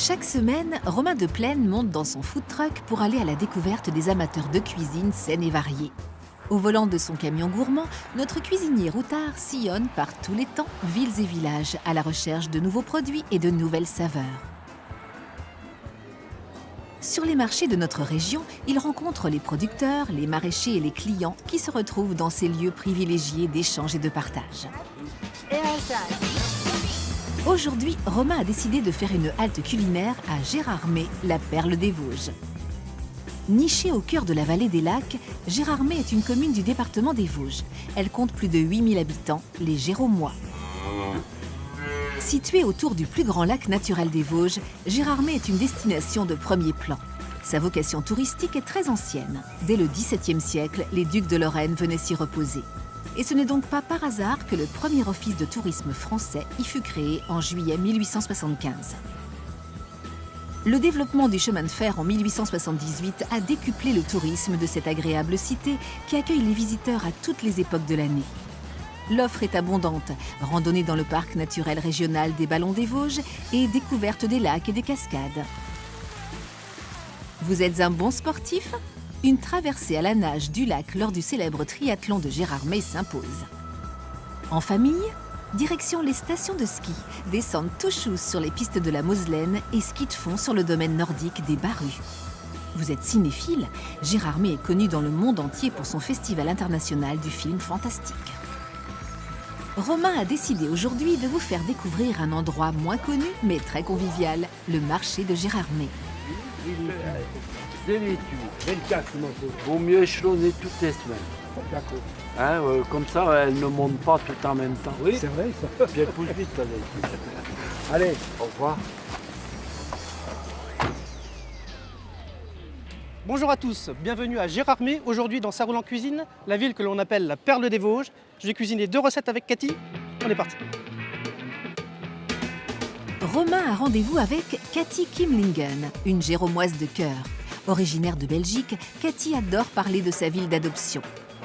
Chaque semaine, Romain de Plaine monte dans son food truck pour aller à la découverte des amateurs de cuisine saine et variée. Au volant de son camion gourmand, notre cuisinier routard sillonne par tous les temps, villes et villages, à la recherche de nouveaux produits et de nouvelles saveurs. Sur les marchés de notre région, il rencontre les producteurs, les maraîchers et les clients qui se retrouvent dans ces lieux privilégiés d'échange et de partage. Aujourd'hui, Romain a décidé de faire une halte culinaire à Gérardmer, la perle des Vosges. Nichée au cœur de la vallée des lacs, Gérardmer est une commune du département des Vosges. Elle compte plus de 8000 habitants, les Géromois. Située autour du plus grand lac naturel des Vosges, Gérardmer est une destination de premier plan. Sa vocation touristique est très ancienne. Dès le XVIIe siècle, les ducs de Lorraine venaient s'y reposer. Et ce n'est donc pas par hasard que le premier office de tourisme français y fut créé en juillet 1875. Le développement du chemin de fer en 1878 a décuplé le tourisme de cette agréable cité qui accueille les visiteurs à toutes les époques de l'année. L'offre est abondante, randonnée dans le parc naturel régional des Ballons des Vosges et découverte des lacs et des cascades. Vous êtes un bon sportif ? Une traversée à la nage du lac lors du célèbre triathlon de Gérardmer s'impose. En famille ? Direction les stations de ski, descente tout chousse sur les pistes de la Moselaine et ski de fond sur le domaine nordique des Barrues. Vous êtes cinéphile ? Gérardmer est connu dans le monde entier pour son festival international du film fantastique. Romain a décidé aujourd'hui de vous faire découvrir un endroit moins connu mais très convivial, le marché de Gérardmer. Dès l'étude, 24 vaut mieux échelonner toutes les semaines. D'accord. Hein, comme ça, elles ne montent pas tout en même temps. Oui, c'est vrai ça. Puis elles poussent vite, ça l'étude. Allez, Au revoir. Bonjour à tous, bienvenue à Gérardmer, aujourd'hui dans Sa Roule en Cuisine, la ville que l'on appelle la perle des Vosges. Je vais cuisiner 2 recettes avec Cathy, on est parti. Romain a rendez-vous avec Cathy Kimlingen, une Géromoise de cœur. Originaire de Belgique, Cathy adore parler de sa ville d'adoption.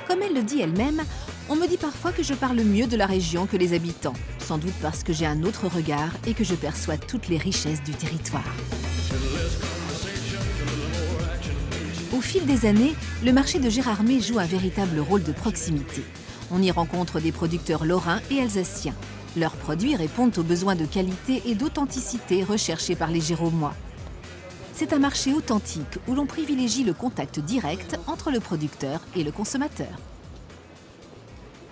Comme elle le dit elle-même, on me dit parfois que je parle mieux de la région que les habitants, sans doute parce que j'ai un autre regard et que je perçois toutes les richesses du territoire. Au fil des années, le marché de Gérardmer joue un véritable rôle de proximité. On y rencontre des producteurs lorrains et alsaciens. Leurs produits répondent aux besoins de qualité et d'authenticité recherchés par les Géromois. C'est un marché authentique où l'on privilégie le contact direct entre le producteur et le consommateur.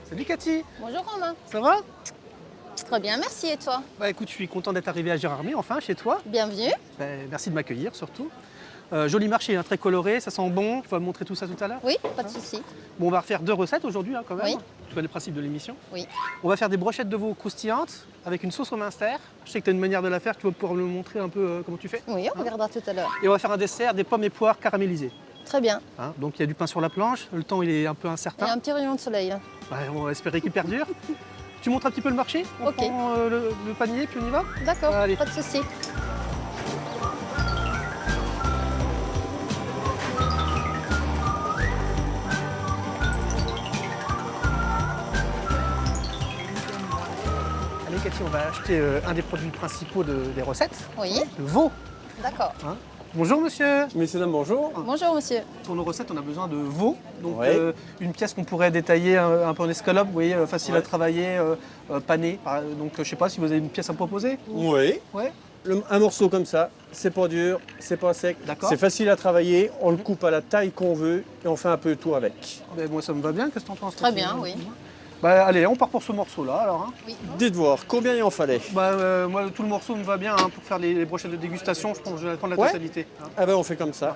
Salut Cathy, Bonjour Romain. ça va? Très bien, merci et toi? Bah écoute, je suis content d'être arrivé à Gérardmer, enfin chez toi. Bienvenue. Merci de m'accueillir surtout. Joli marché, hein, très coloré, ça sent bon, tu vas me montrer tout ça tout à l'heure. Oui, pas de souci. Bon, on va refaire 2 recettes aujourd'hui quand même. Oui. Tu connais le principe de l'émission. Oui. On va faire des brochettes de veau croustillantes avec une sauce au minster. Je sais que tu as une manière de la faire, tu vas pouvoir me montrer un peu comment tu fais. Oui, on regardera tout à l'heure. Et on va faire un dessert, des pommes et poires caramélisées. Très bien. Hein, donc il y a du pain sur la planche, le temps il est un peu Et incertain. un petit rayon de soleil. Hein. Ouais, on va espérer qu'il perdure. Tu montres un petit peu le marché, on Ok. prend le panier puis on y va. D'accord, Allez. pas de souci. Allez Cathy, on va acheter un des produits principaux des recettes, Oui, le veau. d'accord. Bonjour monsieur. messieurs, dames, bonjour. Bonjour monsieur. Pour nos recettes, on a besoin de veau, donc Ouais. une pièce qu'on pourrait détailler un peu en escalope, vous voyez, facile à travailler, panée. Donc je sais pas si vous avez une pièce à me proposer. Oui. Ouais. Un morceau comme ça, c'est pas dur, c'est pas sec. D'accord. C'est facile à travailler, on le coupe à la taille qu'on veut et on fait un peu tout avec. Ben, moi ça me va bien, qu'est-ce que t'en penses? Très Cathy? bien, oui. Bah, allez, on part pour ce morceau-là alors. Hein. Oui. Dites voir, combien il en fallait? Bah, moi tout le morceau me va bien hein, pour faire les brochettes de dégustation, je pense que je vais prendre la Ouais. totalité. Hein. Ah ben on fait comme ça.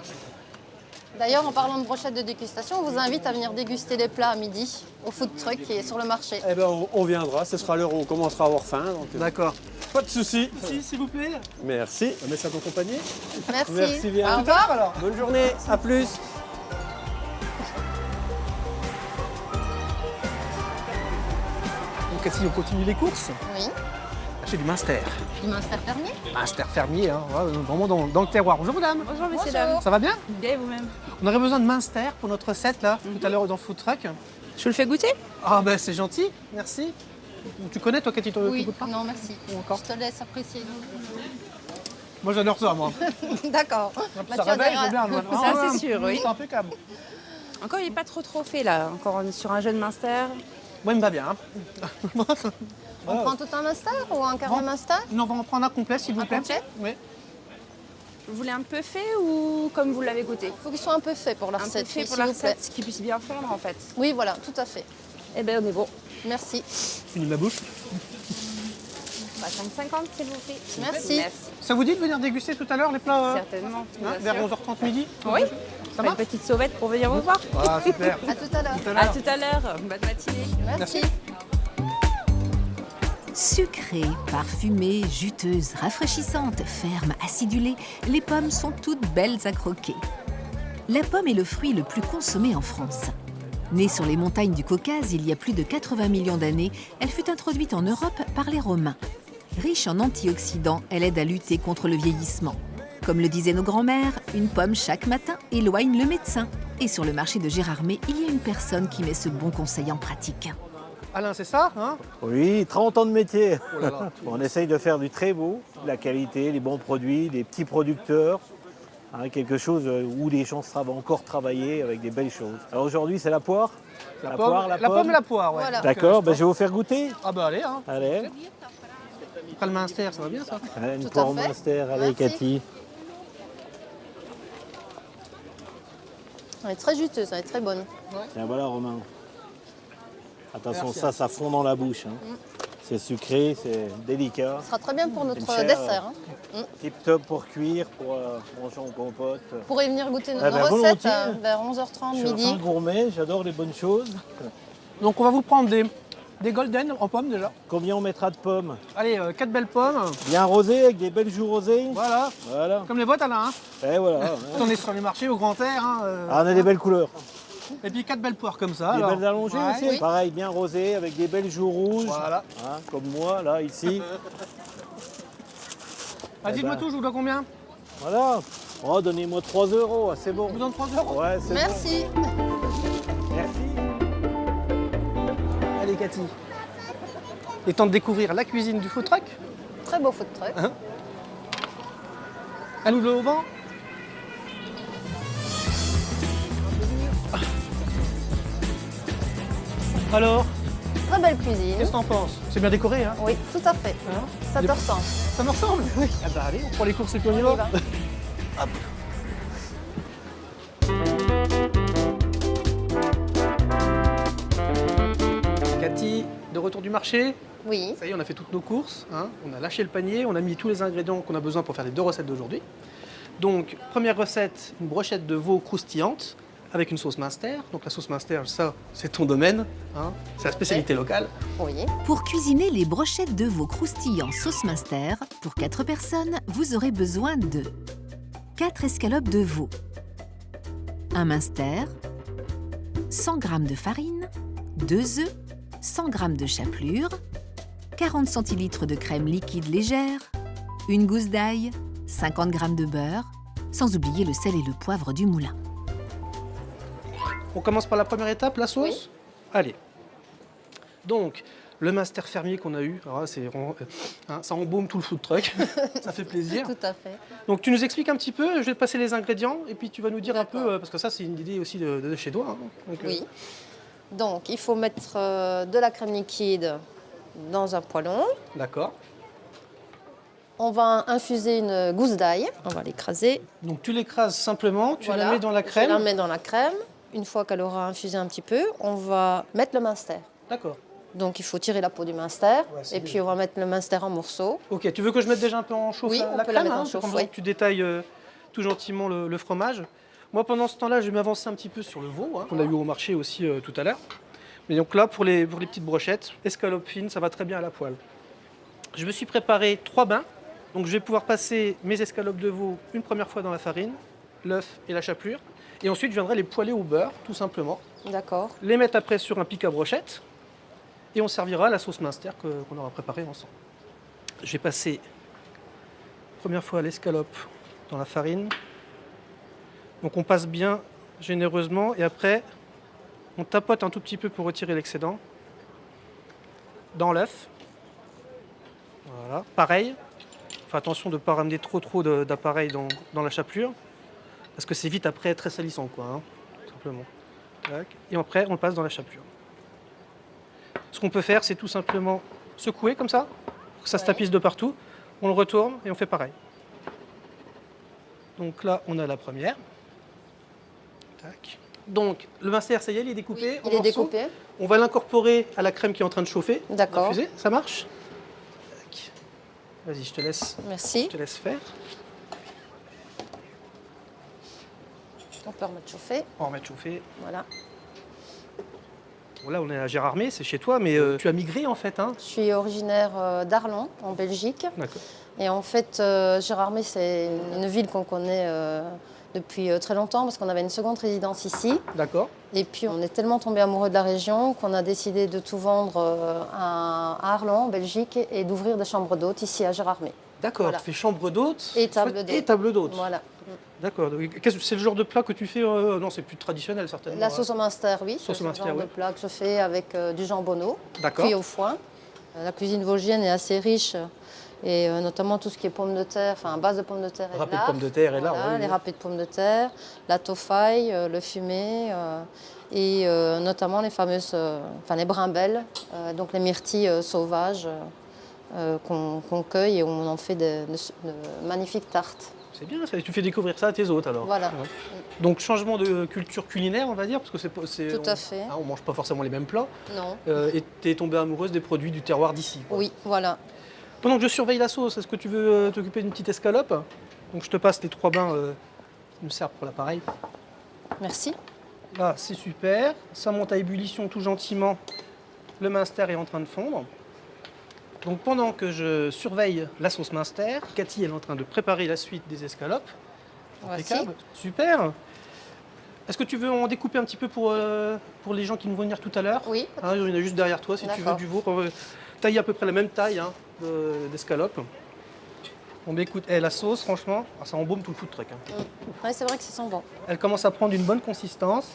D'ailleurs, en parlant de brochettes de dégustation, on vous invite à venir déguster les plats à midi au food truck qui est sur le marché. Eh ben on viendra, ce sera l'heure où on commencera à avoir faim. Donc, D'accord. pas de souci. Si, s'il vous plaît. Merci. On met ça dans ton panier. Merci. Merci bien. Au revoir. Alors. Bonne journée, à plus. Donc Cathy, on continue les courses. Oui, Acheter du minster. du minster fermier. Minster fermier, hein, ouais, vraiment dans le terroir. Bonjour madame. Bonjour messieurs, Bonjour. dames. Ça va bien? Bien et vous-même? On aurait besoin de minster pour notre recette là, tout à l'heure dans le food truck. Je vous le fais goûter? Ah ben c'est gentil, merci. Tu connais toi Cathy, tu Oui, goûtes pas? non merci. Ou encore? Je te laisse apprécier. Moi j'adore ça, moi. D'accord. Ça Bah, tu réveille, verras. j'aime bien. moi. Ça, c'est sûr, oui. C'est impeccable. Encore, il n'est pas trop fait là. Encore, on est sur un jeune Munster. Moi, il me va bien. On prend tout un master ou un quart de master? Non, on va en prendre un complet, s'il vous Un plaît. complet? Oui. Vous voulez un peu fait ou comme vous l'avez goûté? Il faut qu'il soit un peu fait pour la Un peu recette, fait s'il pour la vous plaît. recette, qu'il puisse bien fondre en fait. Oui, voilà, tout à fait. Eh bien, on est bon. Merci. Finis ma bouche. 50, s'il vous plaît. Merci. Ça vous dit de venir déguster tout à l'heure les plats Certainement. hein, bien vers sûr. 11h30 midi? Oui. Ça Une va? petite sauvette pour venir vous voir. Ah, super. À tout à l'heure. À tout à l'heure. Bonne matinée. Merci. Sucrées, parfumées, juteuses, rafraîchissantes, fermes, acidulées, les pommes sont toutes belles à croquer. La pomme est le fruit le plus consommé en France. Née sur les montagnes du Caucase il y a plus de 80 millions d'années, elle fut introduite en Europe par les Romains. Riche en antioxydants, elle aide à lutter contre le vieillissement. Comme le disaient nos grands-mères, une pomme chaque matin éloigne le médecin. Et sur le marché de Gérardmer, il y a une personne qui met ce bon conseil en pratique. Alain, c'est ça hein? Oui, 30 ans de métier. Oh là là. On essaye de faire du très beau, de la qualité, les bons produits, des petits producteurs. Quelque chose où les gens savent encore travailler avec des belles choses. Alors aujourd'hui, c'est la poire. La pomme et la poire, ouais. Voilà. D'accord, je vais vous faire goûter. Ah bah allez, hein. Allez, Après le Munster, ça va bien ça? une Tout à poire fait. Munster. Allez, Merci. Cathy. Elle est très juteuse, elle est très bonne. Tiens, voilà, Romain. Attention, Merci. ça fond dans la bouche. C'est sucré, c'est délicat. Ce sera très bien pour notre Une chair, dessert. Hein. Tip top pour cuire, pour manger en compote. Vous pourrez venir goûter nos Ah ben, recettes volontiers. vers 11h30 Je suis un midi. fin gourmet, j'adore les bonnes choses. Donc on va vous prendre des golden en pommes déjà. Combien on mettra de pommes? Allez, 4 belles pommes. Bien rosées, avec des belles joues rosées. Voilà. Voilà. Comme les vôtres, Alain. Hein. Et voilà. ouais. On est sur les marchés au grand air. Hein, Ah, on a des belles couleurs. Et puis 4 belles poires comme ça. Des alors. belles allongées Ouais. aussi. Oui. Pareil, bien rosées, avec des belles joues rouges. Voilà. Comme moi, là, ici. Ah, dites-moi ben. tout, je vous dois combien? Voilà. Oh, donnez-moi 3 €, ah, c'est bon. Je vous donne 3 euros. Ouais, c'est Merci. bon. Merci. Allez, Cathy. Il est temps de découvrir la cuisine du food truck. Très beau food truck. À nous le au vent. Alors, Très belle cuisine. qu'est-ce que t'en penses? C'est bien décoré, hein? Oui, tout à fait. Hein Ça te ressemble. Ça me ressemble? Oui. Ah bah allez, on prend les courses et puis on y On y va. va. Cathy, de retour du marché. Oui. Ça y est, on a fait toutes nos courses. Hein. On a lâché le panier, on a mis tous les ingrédients qu'on a besoin pour faire les 2 recettes d'aujourd'hui. Donc, première recette, une brochette de veau croustillante avec une sauce Munster. Donc la sauce Munster, ça, c'est ton domaine. Hein. C'est la spécialité locale. Oui. Pour cuisiner les brochettes de veau croustillants sauce Munster, pour 4 personnes, vous aurez besoin de 4 escalopes de veau, un Munster, 100 g de farine, 2 œufs, 100 g de chapelure, 40 centilitres de crème liquide légère, une gousse d'ail, 50 g de beurre, sans oublier le sel et le poivre du moulin. On commence par la première étape, la sauce. Oui. Allez. Donc, le Munster fermier qu'on a eu, alors là, c'est vraiment, hein, ça embaume tout le food truck. Ça fait plaisir. Tout à fait. Donc, tu nous expliques un petit peu, je vais te passer les ingrédients et puis tu vas nous dire un D'accord. peu, parce que ça, c'est une idée aussi de chez toi. Hein. Donc, Oui. Donc, il faut mettre de la crème liquide dans un poêlon. D'accord. On va infuser une gousse d'ail. On va l'écraser. Donc, tu l'écrases simplement, tu Voilà. la mets dans la Je crème. la mets dans la crème. Une fois qu'elle aura infusé un petit peu, on va mettre le Munster. D'accord. Donc, il faut tirer la peau du Munster. Ouais, c'est Et puis, on va mettre le Munster en morceaux. Ok, tu veux que je mette déjà un peu en chauffe Oui, la on la peut la crème mettre en hein, chauffe, comme oui. ça, tu détailles tout gentiment le fromage. Moi, pendant ce temps-là, je vais m'avancer un petit peu sur le veau, hein, qu'on a eu au marché aussi tout à l'heure. Mais donc là, pour les petites brochettes, escalope fine, ça va très bien à la poêle. Je me suis préparé 3 bains. Donc je vais pouvoir passer mes escalopes de veau une première fois dans la farine, l'œuf et la chapelure. Et ensuite, je viendrai les poêler au beurre, tout simplement. D'accord. Les mettre après sur un pic à brochettes. Et on servira la sauce Munster qu'on aura préparée ensemble. Je vais passer, première fois, l'escalope dans la farine. Donc on passe bien généreusement. Et après, on tapote un tout petit peu pour retirer l'excédent. Dans l'œuf. Voilà, pareil. Fais attention de ne pas ramener trop d'appareils dans la chapelure, parce que c'est vite après très salissant, quoi, hein, tout simplement. Tac. Et après, on le passe dans la chapelure. Ce qu'on peut faire, c'est tout simplement secouer comme ça, pour que ça se tapisse de partout. On le retourne et on fait pareil. Donc là, on a la première. Tac. Donc, le minster, ça y est, il est découpé. Oui, il est découpé. On va l'incorporer à la crème qui est en train de chauffer. D'accord. Infusée. Ça marche? Tac. Vas-y, je te laisse Merci. faire. On peut remettre chauffer. On va remettre chauffer. Voilà. Bon, là, on est à Gérardmer, c'est chez toi, mais tu as migré en fait, hein? Je suis originaire d'Arlon, en Belgique. D'accord. Et en fait, Gérardmer, c'est une ville qu'on connaît depuis très longtemps parce qu'on avait une seconde résidence ici. D'accord. Et puis, on est tellement tombé amoureux de la région qu'on a décidé de tout vendre à Arlon, en Belgique, et d'ouvrir des chambres d'hôtes ici à Gérardmer. D'accord, Voilà. tu fais chambre d'hôte Et table d'hôte. Et table d'hôte. Voilà. D'accord. C'est le genre de plat que tu fais non, c'est plus traditionnel certainement. La sauce au minster, oui. Sauce C'est au le minster, genre oui. de plat que je fais avec du jambonneau, D'accord. cuit au foin. La cuisine vosgienne est assez riche, et notamment tout ce qui est pommes de terre, enfin base de pommes de terre et Râpé de de lard. pommes de terre et lard, Voilà, oui, les oui. râpés de pommes de terre, la tofaille, le fumé, et notamment les fameuses, les brimbelles, donc les myrtilles sauvages qu'on cueille et on en fait de magnifiques tartes. C'est bien, ça. Tu fais découvrir ça à tes hôtes alors. Voilà. Ouais. Donc changement de culture culinaire, on va dire, parce que Tout à fait. On mange pas forcément les mêmes plats. Non. Et tu es tombée amoureuse des produits du terroir d'ici, quoi. Oui, voilà. Pendant que je surveille la sauce, est-ce que tu veux t'occuper d'une petite escalope? Donc je te passe les 3 bains qui nous servent pour l'appareil. Merci. Là, c'est super. Ça monte à ébullition tout gentiment. Le minster est en train de fondre. Donc pendant que je surveille la sauce minster, Cathy elle est en train de préparer la suite des escalopes. Voici. Impeccable. Super. Est-ce que tu veux en découper un petit peu pour les gens qui vont venir tout à l'heure? Oui. Hein, il y en a juste derrière toi si tu veux D'accord. du veau. Taille à peu près la même taille hein, d'escalope. Bon bah écoute, la sauce franchement, ça embaume tout le food truck. Hein. Oui, c'est vrai que ça sent bon. Elle commence à prendre une bonne consistance.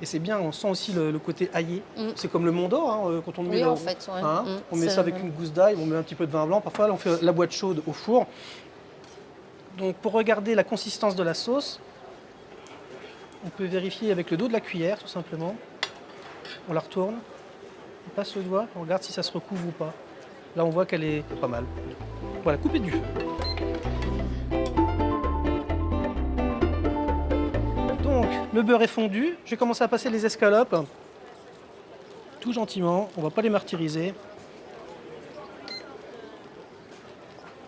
Et c'est bien, on sent aussi le côté aillé. C'est comme le Mont d'Or, hein, quand on le met Oui, là, en fait, ouais. on met C'est ça avec le- une gousse d'ail, on met un petit peu de vin blanc. Parfois, là, on fait la boîte chaude au four. Donc, pour regarder la consistance de la sauce, on peut vérifier avec le dos de la cuillère, tout simplement. On la retourne, on passe le doigt, on regarde si ça se recouvre ou pas. Là, on voit qu'elle est pas mal. Voilà, coupez du feu. Donc, le beurre est fondu. Je vais commencer à passer les escalopes. Tout gentiment, on ne va pas les martyriser.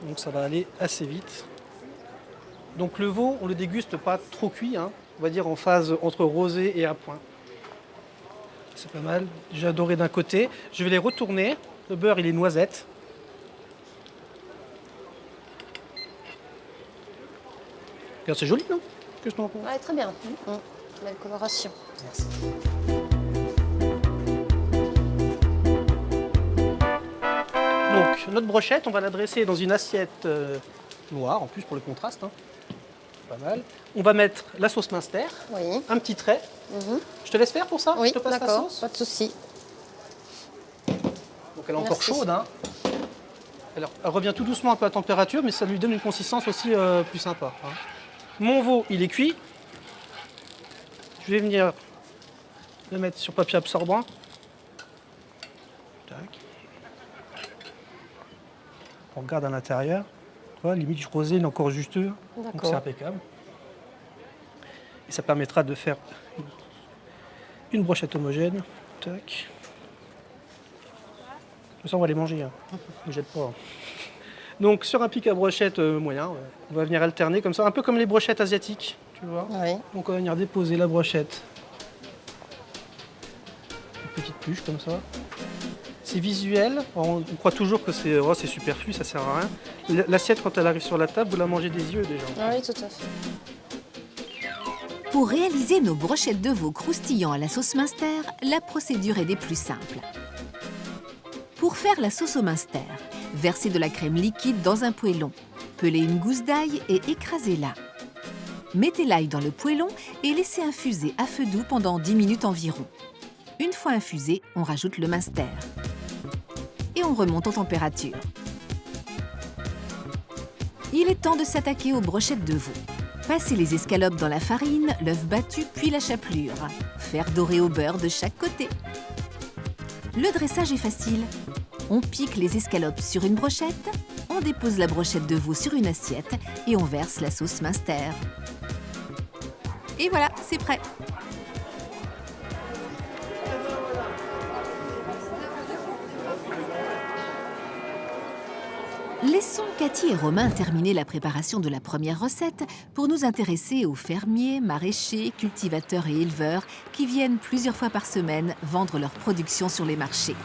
Donc ça va aller assez vite. Donc le veau, on ne le déguste pas trop cuit, hein. On va dire en phase entre rosé et à point. C'est pas mal. J'ai adoré d'un côté. Je vais les retourner. Le beurre, il est noisette. Regarde, c'est joli, non? Qu'est-ce que t'en penses? Ouais, très bien. Belle coloration. Merci. Donc, notre brochette, on va la dresser dans une assiette noire, en plus pour le contraste. Hein. Pas mal. On va mettre la sauce minster, Oui. un petit trait. Je te laisse faire pour ça? Oui, Je te passe la d'accord, sauce. pas de souci. Donc elle est encore Merci. chaude. Hein. Alors, elle revient tout doucement un peu à température, mais ça lui donne une consistance aussi plus sympa. Hein. Mon veau, il est cuit. Je vais venir le mettre sur papier absorbant. Tac. On regarde à l'intérieur. Tu vois, limite rosé, il est encore juteux. Donc D'accord. c'est impeccable. Et ça permettra de faire une brochette homogène. Tac. Ça, on va les manger. Hein. Ne jette pas. Hein. Donc sur un pic à brochette moyen, ouais, on va venir alterner comme ça, un peu comme les brochettes asiatiques, tu vois. Oui. Donc on va venir déposer la brochette. Une petite pluche comme ça. C'est visuel, on croit toujours que c'est superflu, ça sert à rien. L'assiette, quand elle arrive sur la table, vous la mangez des yeux déjà. Oui, tout à fait. Pour réaliser nos brochettes de veau croustillant à la sauce minster, la procédure est des plus simples. Pour faire la sauce au minster, versez de la crème liquide dans un poêlon, pelez une gousse d'ail et écrasez-la. Mettez l'ail dans le poêlon et laissez infuser à feu doux pendant 10 minutes environ. Une fois infusé, on rajoute le minster. Et on remonte en température. Il est temps de s'attaquer aux brochettes de veau. Passer les escalopes dans la farine, l'œuf battu puis la chapelure. Faire dorer au beurre de chaque côté. Le dressage est facile. On pique les escalopes sur une brochette, on dépose la brochette de veau sur une assiette et on verse la sauce Münster. Et voilà, c'est prêt. Laissons Cathy et Romain terminer la préparation de la première recette pour nous intéresser aux fermiers, maraîchers, cultivateurs et éleveurs qui viennent plusieurs fois par semaine vendre leur production sur les marchés.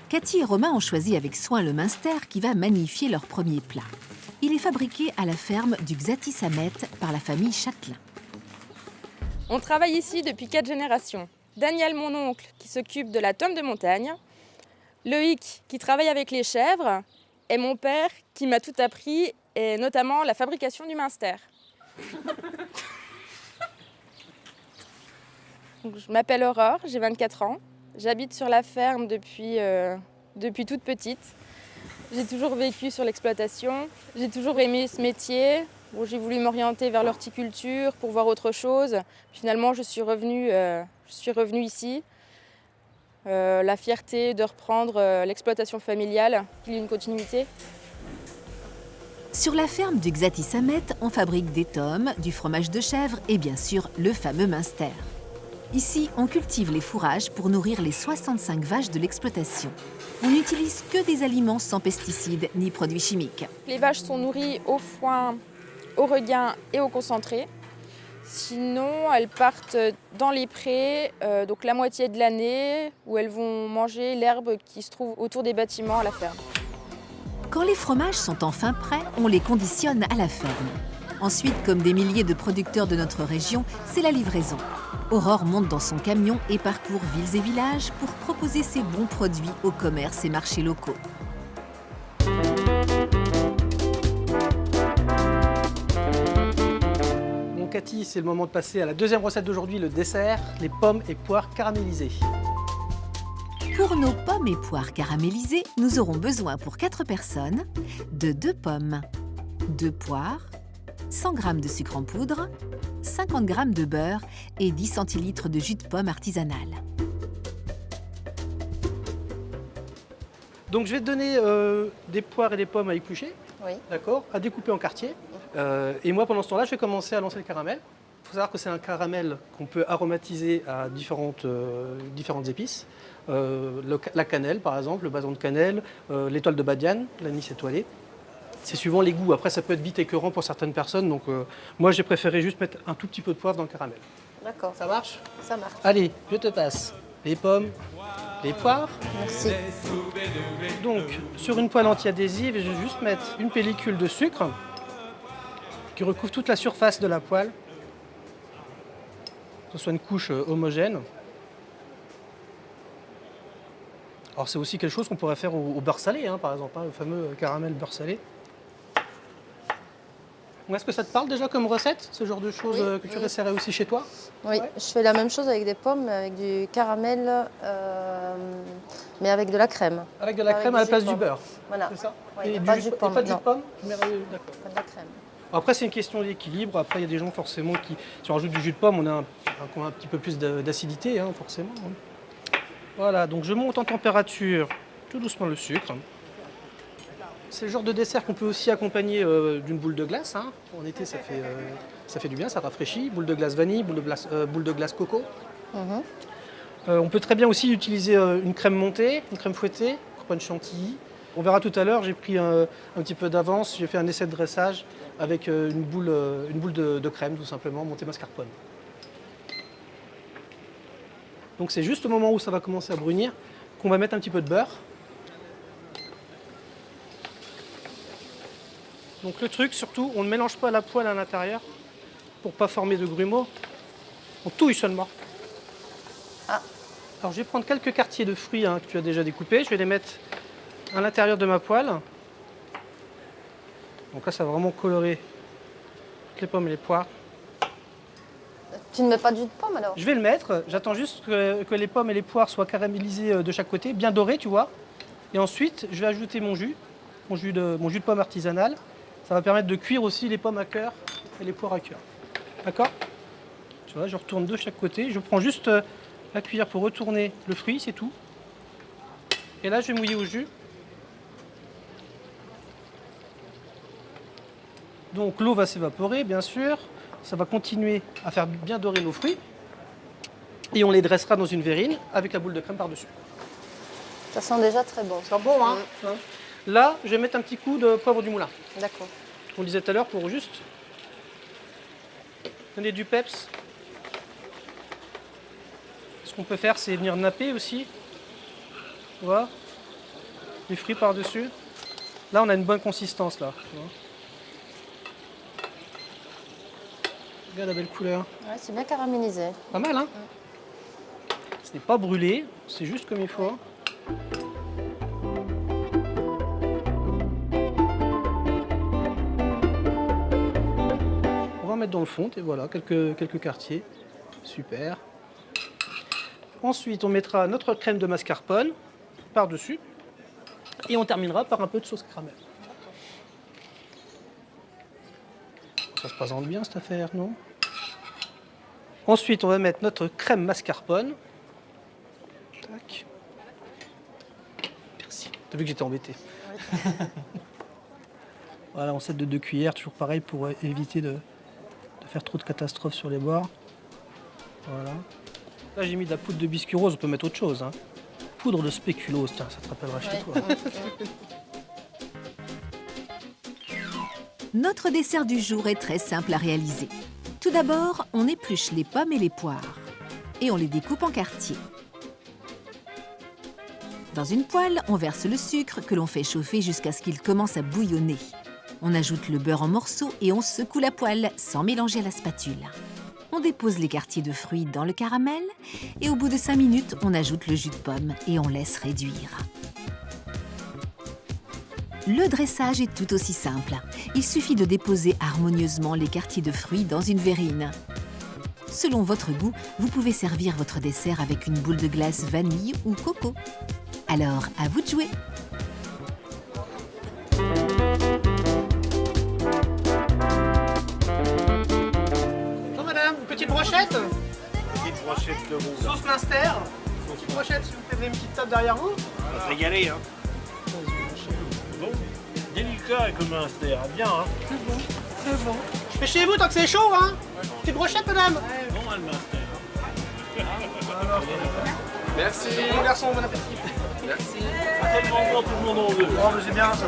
Cathy et Romain ont choisi avec soin le Münster qui va magnifier leur premier plat. Il est fabriqué à la ferme du Xathi Samet par la famille Châtelain. On travaille ici depuis 4 générations. Daniel, mon oncle, qui s'occupe de la tome de montagne. Loïc, qui travaille avec les chèvres. Et mon père, qui m'a tout appris, et notamment la fabrication du Münster. Donc, je m'appelle Aurore, j'ai 24 ans. J'habite sur la ferme depuis toute petite. J'ai toujours vécu sur l'exploitation. J'ai toujours aimé ce métier. Bon, j'ai voulu m'orienter vers l'horticulture pour voir autre chose. Finalement, je suis revenue ici. La fierté de reprendre l'exploitation familiale, qu'il y ait une continuité. Sur la ferme du Xathi Samet, on fabrique des tomes, du fromage de chèvre et bien sûr le fameux Münster. Ici, on cultive les fourrages pour nourrir les 65 vaches de l'exploitation. On n'utilise que des aliments sans pesticides ni produits chimiques. Les vaches sont nourries au foin, au regain et au concentré. Sinon, elles partent dans les prés, donc la moitié de l'année, où elles vont manger l'herbe qui se trouve autour des bâtiments à la ferme. Quand les fromages sont enfin prêts, on les conditionne à la ferme. Ensuite, comme des milliers de producteurs de notre région, c'est la livraison. Aurore monte dans son camion et parcourt villes et villages pour proposer ses bons produits aux commerces et marchés locaux. Cathy, c'est le moment de passer à la deuxième recette d'aujourd'hui, le dessert, les pommes et poires caramélisées. Pour nos pommes et poires caramélisées, nous aurons besoin pour 4 personnes de 2 pommes, 2 poires, 100 g de sucre en poudre, 50 g de beurre et 10 centilitres de jus de pomme artisanal. Donc je vais te donner des poires et des pommes à éplucher, Oui. d'accord, à découper en quartiers. Et moi, pendant ce temps-là, je vais commencer à lancer le caramel. Il faut savoir que c'est un caramel qu'on peut aromatiser à différentes épices. La cannelle, par exemple, le bason de cannelle, l'étoile de badiane, l'anis étoilé. C'est suivant les goûts. Après, ça peut être vite écœurant pour certaines personnes. Donc, moi, j'ai préféré juste mettre un tout petit peu de poivre dans le caramel. D'accord. Ça marche? Ça marche. Allez, je te passe les pommes, les poires. Merci. Donc, sur une poêle anti-adhésive, je vais juste mettre une pellicule de sucre qui recouvre toute la surface de la poêle, que ce soit une couche homogène. Alors c'est aussi quelque chose qu'on pourrait faire au beurre salé, hein, par exemple, hein, le fameux caramel beurre salé. Est-ce que ça te parle déjà comme recette, ce genre de choses Oui, que tu oui. réessayerais aussi chez toi? Oui, Ouais. je fais la même chose avec des pommes, avec du caramel, mais avec de la crème. Avec de la Avec crème du à la jus place de du pomme. beurre, Voilà. c'est ça? Ouais, Et pas du de jus jus de pomme, pas de jus de non. pomme? Merveilleux, d'accord. Pas de la crème. Après, c'est une question d'équilibre. Après, il y a des gens forcément qui, si on rajoute du jus de pomme, on a un petit peu plus d'acidité, hein, forcément. Hein. Voilà, donc je monte en température tout doucement le sucre. C'est le genre de dessert qu'on peut aussi accompagner d'une boule de glace. Hein. En été, ça fait du bien, ça rafraîchit. Boule de glace vanille, boule de glace coco. Mhm. On peut très bien aussi utiliser une crème montée, une crème fouettée, crème chantilly. On verra tout à l'heure, j'ai pris un petit peu d'avance, j'ai fait un essai de dressage avec une boule de crème, tout simplement, montée mascarpone. Donc c'est juste au moment où ça va commencer à brunir qu'on va mettre un petit peu de beurre. Donc le truc, surtout, on ne mélange pas la poêle à l'intérieur pour ne pas former de grumeaux. On touille seulement. Ah. Alors je vais prendre quelques quartiers de fruits que tu as déjà découpés. Je vais les mettre à l'intérieur de ma poêle. Donc là, ça va vraiment colorer toutes les pommes et les poires. Tu ne mets pas de jus de pomme alors? Je vais le mettre. J'attends juste que les pommes et les poires soient caramélisées de chaque côté, bien dorées, tu vois. Et ensuite, je vais ajouter mon jus. mon jus de pomme artisanal. Ça va permettre de cuire aussi les pommes à cœur et les poires à cœur. D'accord? Tu vois, je retourne de chaque côté. Je prends juste la cuillère pour retourner le fruit, c'est tout. Et là, je vais mouiller au jus. Donc l'eau va s'évaporer, bien sûr. Ça va continuer à faire bien dorer nos fruits. Et on les dressera dans une verrine avec la boule de crème par-dessus. Ça sent déjà très bon. Ça sent bon, hein? Là, je vais mettre un petit coup de poivre du moulin. D'accord. On le disait tout à l'heure pour juste donner du peps. Ce qu'on peut faire, c'est venir napper aussi. Voilà. Les fruits par-dessus. Là, on a une bonne consistance, là. Tu vois. Regarde la belle couleur. Ouais, c'est bien caramélisé. Pas mal, hein? Ce n'est pas brûlé, c'est juste comme il faut. On va mettre dans le fond, et voilà, quelques quartiers. Super. Ensuite, on mettra notre crème de mascarpone par-dessus. Et on terminera par un peu de sauce caramel. Ça se présente bien cette affaire, non? Ensuite, on va mettre notre crème mascarpone. Tac. Merci. T'as vu que j'étais embêté. Voilà, on set de 2 cuillères, toujours pareil pour éviter de faire trop de catastrophes sur les bords. Voilà. Là, j'ai mis de la poudre de biscuit rose, on peut mettre autre chose. Hein. Poudre de spéculoos, ça te rappellera chez toi. Notre dessert du jour est très simple à réaliser. Tout d'abord, on épluche les pommes et les poires et on les découpe en quartiers. Dans une poêle, on verse le sucre que l'on fait chauffer jusqu'à ce qu'il commence à bouillonner. On ajoute le beurre en morceaux et on secoue la poêle sans mélanger à la spatule. On dépose les quartiers de fruits dans le caramel et au bout de 5 minutes, on ajoute le jus de pomme et on laisse réduire. Le dressage est tout aussi simple. Il suffit de déposer harmonieusement les quartiers de fruits dans une verrine. Selon votre goût, vous pouvez servir votre dessert avec une boule de glace vanille ou coco. Alors, à vous de jouer! Bonjour madame, une petite brochette? Petite brochette de veau. Sauce Munster. Petite brochette, s'il vous plaît, vous avez une petite table derrière vous? On va se régaler, hein. Bon, délicat comme un Munster, bien, hein. C'est bon. Je fais chez vous tant que c'est chaud, hein? Petite brochette, madame? Bon, le Munster. Merci. Bon garçon, bon appétit. Merci. Tellement bon, tout le monde en veut. Oh, mais c'est bien ça.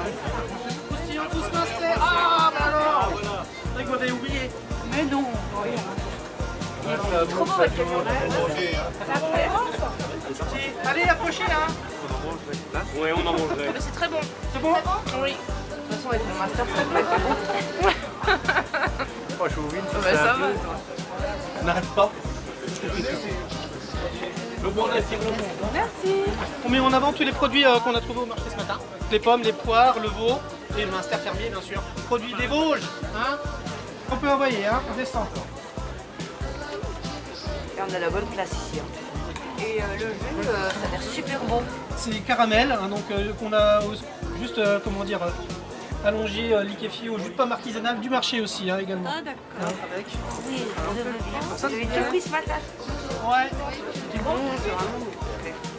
Croustillant sauce Munster. Ah, bah alors! C'est vrai que vous avez oublié. Mais non. Trop bon avec les Allez, approchez là. Ouais, on en mangerait. Mais c'est très bon. C'est bon? Oui. De toute façon, avec le master, ça va être bon. Pas chauvine, ça, Bah, ça va. On n'arrête pas. Le bon attire le monde. Merci. On met en avant tous les produits qu'on a trouvés au marché ce matin. Les pommes, les poires, le veau et le Munster fermier, bien sûr. Produits des Vosges. Hein, on peut envoyer, hein, on descend. Et on a la bonne place ici. Hein. Et le jus, ça a l'air super bon. C'est caramel, hein, donc qu'on a juste, comment dire, allongé, liquéfié au jus de pomme artisanal du marché aussi, hein, également. Ah d'accord. Hein, avec. Oui, Ça, vous avez tout pris ce matin. Ouais. C'est bon, c'est vraiment bon.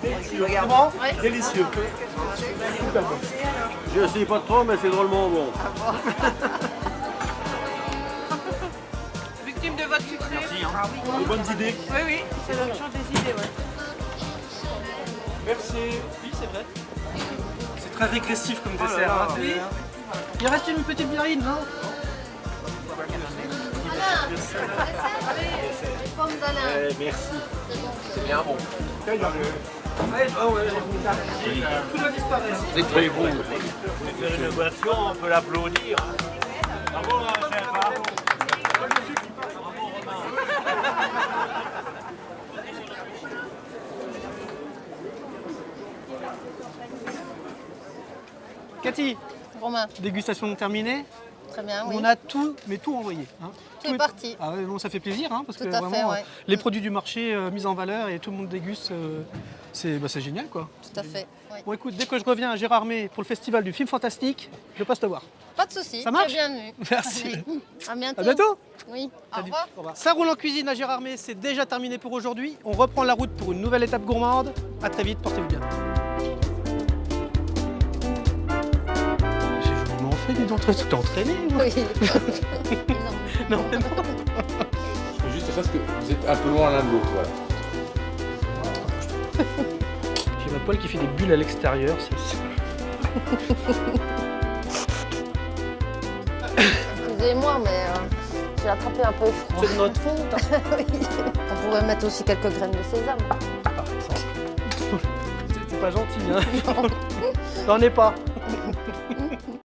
C'est bon? Délicieux. Super bon. Je sais pas trop, mais c'est drôlement bon. Victime de votre succès. Merci, hein. Ah oui. De bonnes idées. Oui, oui, ça donne change des idées, ouais. Merci. Oui, c'est vrai. C'est très régressif comme dessert. Hein, Oui. Il reste une petite biarine, non? Les pommes d'Alain. Merci. C'est bien bon. Ouais, tout doit disparaître. C'est très bon. C'est une innovation, on peut l'applaudir. Bravo, chef. Cathy, Romain, dégustation terminée. très bien, où oui. on a tout, mais tout envoyé. Hein. Tout est parti. Ah ouais, bon, ça fait plaisir, hein, parce Tout que à vraiment, fait, ouais. les produits du marché mis en valeur et tout le monde déguste, c'est génial, quoi. Tout à fait. Oui. Bon, écoute, dès que je reviens à Gérardmer pour le festival du film fantastique, je passe te voir. Pas de souci. Ça marche? Bienvenue. Merci. Allez, à bientôt. À bientôt. Oui. Au Salut. revoir. Ça roule en cuisine à Gérardmer, c'est déjà terminé pour aujourd'hui. On reprend la route pour une nouvelle étape gourmande. À très vite, portez-vous bien. C'est joliment fait, dis donc, t'es entraîné ou... Oui. Non, mais non. C'est juste parce que vous êtes un peu loin l'un de l'autre, voilà. J'ai ma poêle qui fait des bulles à l'extérieur. Excusez-moi, mais j'ai attrapé un peu froid. C'est de notre faute. Oui. On pourrait mettre aussi quelques graines de sésame. Par exemple. C'est pas gentil, hein. J'en ai pas.